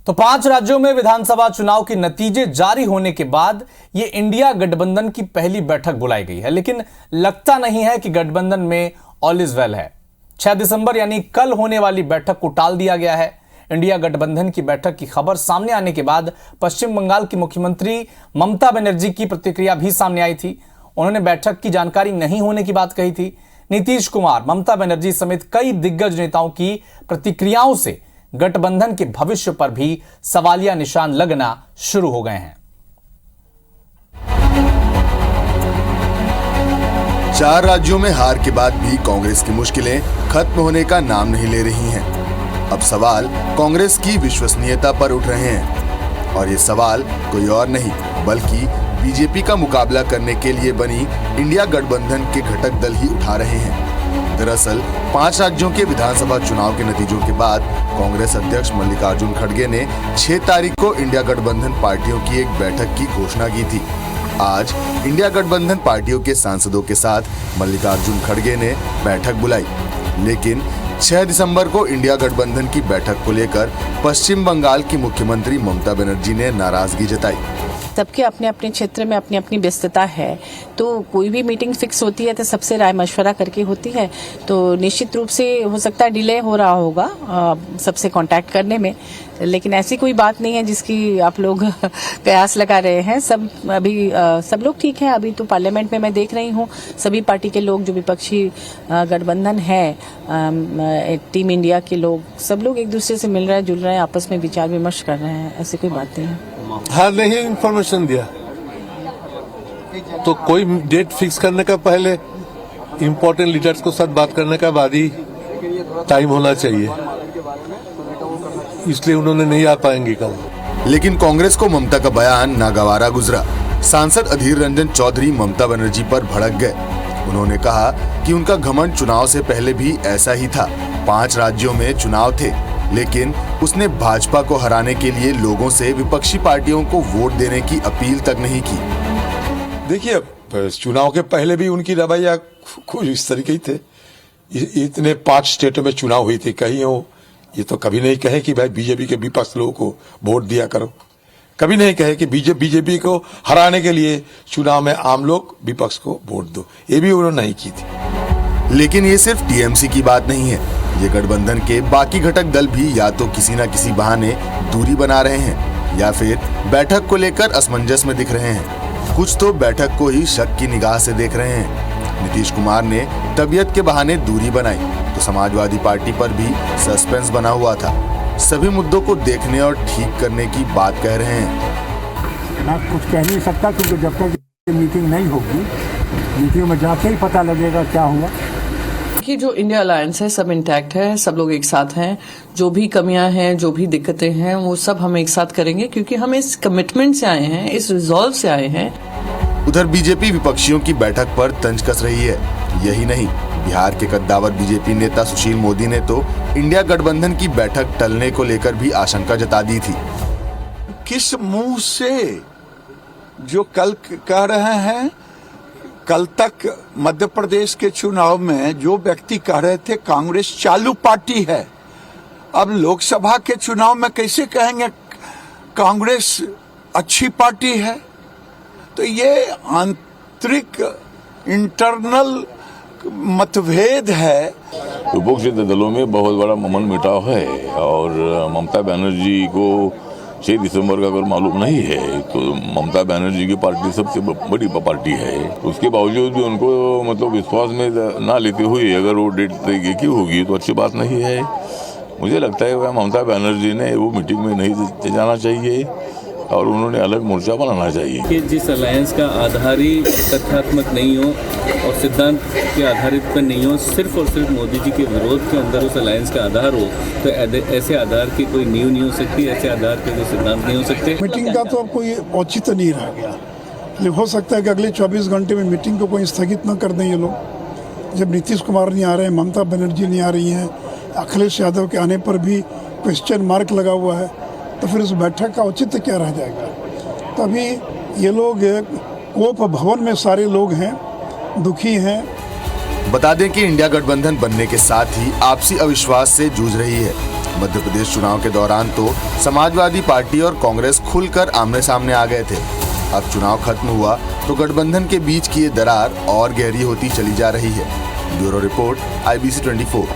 तो 5 राज्यों में विधानसभा चुनाव के नतीजे जारी होने के बाद ये इंडिया गठबंधन की पहली बैठक बुलाई गई है, लेकिन लगता नहीं है कि गठबंधन में ऑल इज वेल है। 6 दिसंबर यानी कल होने वाली बैठक को टाल दिया गया है। इंडिया गठबंधन की बैठक की खबर सामने आने के बाद पश्चिम बंगाल की मुख्यमंत्री ममता बनर्जी की प्रतिक्रिया भी सामने आई थी। उन्होंने बैठक की जानकारी नहीं होने की बात कही थी। नीतीश कुमार, ममता बनर्जी समेत कई दिग्गज नेताओं की प्रतिक्रियाओं से गठबंधन के भविष्य पर भी सवालिया निशान लगना शुरू हो गए हैं। 4 राज्यों में हार के बाद भी कांग्रेस की मुश्किलें खत्म होने का नाम नहीं ले रही हैं। अब सवाल कांग्रेस की विश्वसनीयता पर उठ रहे हैं और ये सवाल कोई और नहीं बल्कि बीजेपी का मुकाबला करने के लिए बनी इंडिया गठबंधन के घटक दल ही उठा रहे हैं। दरअसल 5 राज्यों के विधानसभा चुनाव के नतीजों के बाद कांग्रेस अध्यक्ष मल्लिकार्जुन खड़गे ने 6 तारीख को इंडिया गठबंधन पार्टियों की एक बैठक की घोषणा की थी। आज इंडिया गठबंधन पार्टियों के सांसदों के साथ मल्लिकार्जुन खड़गे ने बैठक बुलाई, लेकिन 6 दिसंबर को इंडिया गठबंधन की बैठक को लेकर पश्चिम बंगाल की मुख्यमंत्री ममता बनर्जी ने नाराजगी जताई। सबके अपने अपने क्षेत्र में अपनी अपनी व्यस्तता है, तो कोई भी मीटिंग फिक्स होती है तो सबसे राय मशवरा करके होती है। तो निश्चित रूप से हो सकता है डिले हो रहा होगा सबसे कांटेक्ट करने में, लेकिन ऐसी कोई बात नहीं है जिसकी आप लोग कयास लगा रहे हैं। सब लोग ठीक है। अभी तो पार्लियामेंट में मैं देख रही हूँ सभी पार्टी के लोग, जो विपक्षी गठबंधन है, टीम इंडिया के लोग, सब लोग एक दूसरे से मिल रहे हैं, जुल रहे हैं, आपस में विचार विमर्श कर रहे हैं। ऐसी कोई बात नहीं है। हाँ, नहीं इन्फॉर्मेशन दिया तो कोई डेट फिक्स करने का पहले इम्पोर्टेंट लीडर्स को साथ बात करने का बाद ही टाइम होना चाहिए, इसलिए उन्होंने नहीं आ पाएंगे कल। लेकिन कांग्रेस को ममता का बयान नागवारा गुजरा। सांसद अधीर रंजन चौधरी ममता बनर्जी पर भड़क गए। उन्होंने कहा कि उनका घमंड चुनाव से पहले भी ऐसा ही था। 5 राज्यों में चुनाव थे, लेकिन उसने भाजपा को हराने के लिए लोगों से विपक्षी पार्टियों को वोट देने की अपील तक नहीं की। देखिए, चुनाव के पहले भी उनकी रवैया कुछ इस तरीके ही थे। इतने 5 स्टेटों में चुनाव हुई थी, कहीं हो ये तो कभी नहीं कहे कि भाई बीजेपी के विपक्ष लोगों को वोट दिया करो। कभी नहीं कहे कि बीजेपी को हराने के लिए चुनाव में आम लोग विपक्ष को वोट दो, ये भी उन्होंने नहीं की थी। लेकिन ये सिर्फ टीएमसी की बात नहीं है। ये गठबंधन के बाकी घटक दल भी या तो किसी न किसी बहाने दूरी बना रहे हैं या फिर बैठक को लेकर असमंजस में दिख रहे हैं। कुछ तो बैठक को ही शक की निगाह से देख रहे हैं। नीतीश कुमार ने तबीयत के बहाने दूरी बनाई तो समाजवादी पार्टी पर भी सस्पेंस बना हुआ था। सभी मुद्दों को देखने और ठीक करने की बात कह रहे हैं। मैं कुछ कह नहीं सकता क्योंकि जब तक मीटिंग नहीं होगी, मीटिंग में जाके ही पता लगेगा क्या हुआ। कि जो इंडिया अलायंस है सब इंटैक्ट है, सब लोग एक साथ हैं। जो भी कमियां हैं, जो भी दिक्कतें हैं, वो सब हम एक साथ करेंगे क्योंकि हम इस कमिटमेंट से आए हैं, इस रिजॉल्व से आए हैं। उधर बीजेपी विपक्षियों की बैठक पर तंज कस रही है। यही नहीं, बिहार के कद्दावर बीजेपी नेता सुशील मोदी ने तो इंडिया गठबंधन की बैठक टलने को लेकर भी आशंका जता दी थी। किस मुंह से जो कल कह रहे हैं, कल तक मध्य प्रदेश के चुनाव में जो व्यक्ति कह रहे थे कांग्रेस चालू पार्टी है, अब लोकसभा के चुनाव में कैसे कहेंगे कांग्रेस अच्छी पार्टी है? तो ये आंतरिक इंटरनल मतभेद है। विपक्षी दलों में बहुत बड़ा मन मिटाव है और ममता बनर्जी को 6 दिसंबर का अगर मालूम नहीं है तो ममता बनर्जी की पार्टी सबसे बड़ी पार्टी है। उसके बावजूद भी उनको मतलब विश्वास में ना लेते हुए अगर वो डेट तय की होगी तो अच्छी बात नहीं है। मुझे लगता है कि ममता बनर्जी ने वो मीटिंग में नहीं जाना चाहिए और उन्होंने अलग मोर्चा बनाना चाहिए। कि जिस अलायंस का आधार ही तथ्यात्मक नहीं हो और सिद्धांत के आधारित पर नहीं हो, सिर्फ और सिर्फ मोदी जी के विरोध के अंदर उस अलायंस का आधार हो, तो ऐसे आधार की कोई नींव नहीं हो सकती, ऐसे आधार के कोई सिद्धांत नहीं हो सकते। मीटिंग का तो कोई औचित्य नहीं रह गया, लेकिन हो सकता है कि अगले 24 घंटे में मीटिंग को कोई स्थगित न कर दें ये लोग। जब नीतीश कुमार नहीं आ रहे हैं, ममता बनर्जी नहीं आ रही हैं, अखिलेश यादव के आने पर भी क्वेश्चन मार्क लगा हुआ है, तो फिर उस बैठक का औचित्य क्या रह जाएगा? तभी ये लोग कोप भवन में सारे लोग हैं, दुखी हैं। बता दें कि इंडिया गठबंधन बनने के साथ ही आपसी अविश्वास से जूझ रही है। मध्य प्रदेश चुनाव के दौरान तो समाजवादी पार्टी और कांग्रेस खुलकर आमने सामने आ गए थे। अब चुनाव खत्म हुआ तो गठबंधन के बीच की ये दरार और गहरी होती चली जा रही है। Bureau report, IBC 24।